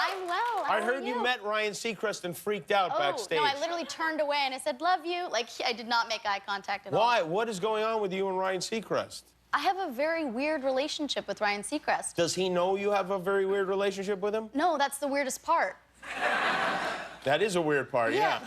I'm well. I heard you met Ryan Seacrest and freaked out backstage. No, I literally turned away and I said, love you. Like, I did not make eye contact at all. Why? What is going on with you and Ryan Seacrest? I have a very weird relationship with Ryan Seacrest. Does he know you have a very weird relationship with him? No, that's the weirdest part. That is a weird part, yeah.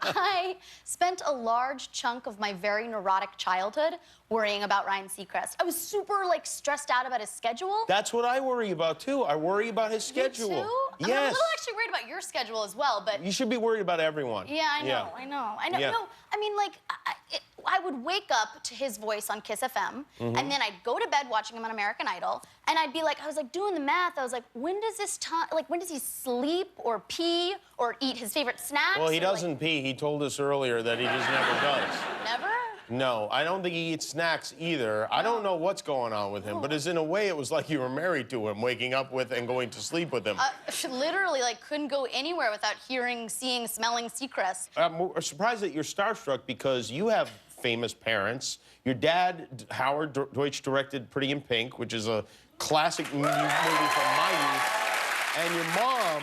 I spent a large chunk of my very neurotic childhood worrying about Ryan Seacrest. I was super, like, stressed out about his schedule. That's what I worry about, too. I worry about his schedule. You too? Yes. I mean, I'm a little actually worried about your schedule as well, but... You should be worried about everyone. Yeah, I know. Yeah. No, I mean, like, I would wake up to his voice on Kiss FM, and then I'd go to bed watching him on American Idol, and I'd be like, I was like doing the math. I was like, when does this time, like, when does he sleep or pee or eat his favorite snacks? Well, he doesn't pee. He told us earlier that he just never does. Never? No, I don't think he eats snacks either. I don't know what's going on with him, but as in a way, it was like you were married to him, waking up with and going to sleep with him. Literally, like, couldn't go anywhere without hearing, seeing, smelling Seacrest. I'm surprised that you're starstruck because you have famous parents. Your dad, Howard Deutch, directed Pretty in Pink, which is a classic movie from my youth. And your mom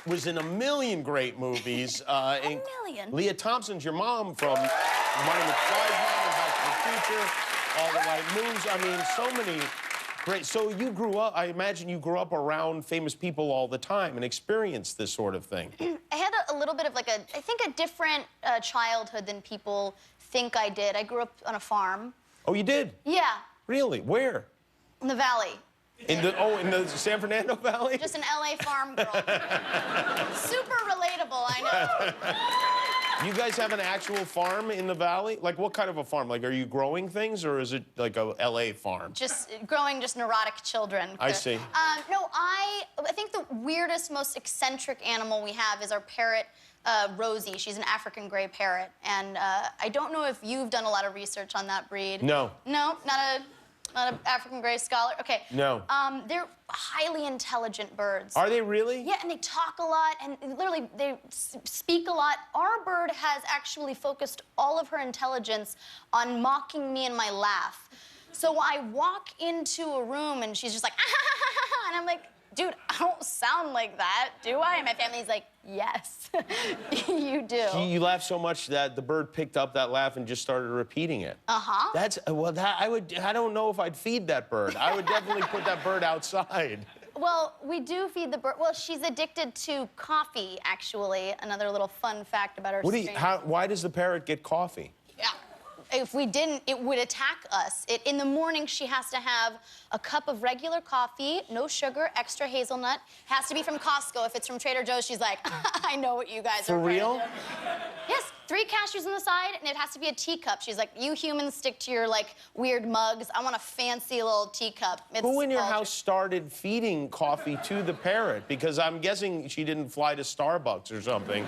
was in a million great movies. A million? Leah Thompson's your mom from Marty McFly's mom, Back to the Future, All the Right Moves. I mean, so many great. So you grew up, I imagine you grew up around famous people all the time and experienced this sort of thing. I had a little bit of like I think a different childhood than people think I did. I grew up on a farm. Oh, you did? Yeah. Really? Where? In the valley. In the San Fernando Valley? Just an LA farm girl. Super relatable, I know. You guys have an actual farm in the valley? Like, what kind of a farm? Like, are you growing things, or is it like a LA farm? Just growing just neurotic children. I see. No, I think the weirdest, most eccentric animal we have is our parrot, Rosie. She's an African gray parrot. And I don't know if you've done a lot of research on that breed. No. No? Not an African gray scholar? Okay. No. They're highly intelligent birds. Are they really? Yeah, and they talk a lot, and literally, they speak a lot. Our bird has actually focused all of her intelligence on mocking me and my laugh. So I walk into a room, and she's just like, ah, and I'm like, dude, I don't sound like that, do I? And my family's like, yes, you do. You laugh so much that the bird picked up that laugh and just started repeating it. Uh-huh. That's, well, I don't know if I'd feed that bird. I would definitely put that bird outside. Well, we do feed the bird. Well, she's addicted to coffee, actually. Another little fun fact about her strain. Why does the parrot get coffee? Yeah. If we didn't, it would attack us. In the morning, she has to have a cup of regular coffee, no sugar, extra hazelnut. Has to be from Costco. If it's from Trader Joe's, she's like, I know what you guys are. For real? Yes, 3 cashews on the side, and it has to be a teacup. She's like, you humans stick to your, like, weird mugs. I want a fancy little teacup. Who in your house started feeding coffee to the parrot? Because I'm guessing she didn't fly to Starbucks or something.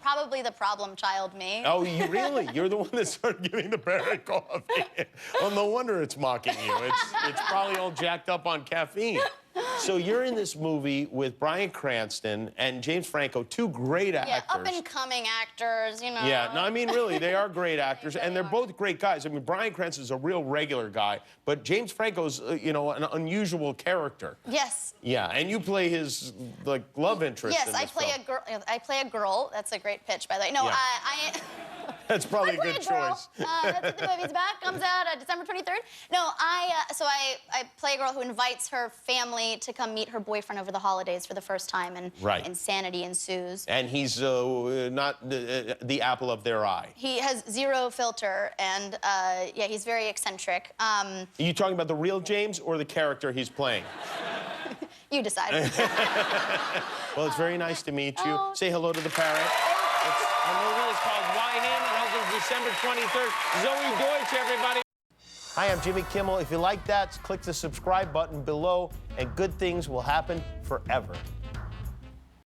Probably the problem child, me. Oh, you really? You're the one that started giving the parrot coffee. Well, no wonder it's mocking you. It's probably all jacked up on caffeine. So you're in this movie with Bryan Cranston and James Franco, 2 great actors. Yeah, up-and-coming actors, you know. Yeah, no, I mean, really, they are great actors, and they're both great guys. I mean, Bryan Cranston's a real regular guy, but James Franco's, you know, an unusual character. Yes. Yeah, and you play his, like, love interest in this I play film. a girl. I play a girl. That's a great pitch, by the way. No, Yeah. That's probably a good choice. That's what the movie's about. Comes out December 23rd. No, so I play a girl who invites her family to come meet her boyfriend over the holidays for the first time, and insanity ensues. And he's not the apple of their eye. He has 0 filter, and yeah, he's very eccentric. Are you talking about the real James or the character he's playing? You decide. Well, it's very nice to meet you. Say hello to the parrot. The movie is called Wine In, and opens December 23rd. Zoey Deutch, everybody. Hi, I'm Jimmy Kimmel. If you like that, click the subscribe button below, and good things will happen forever.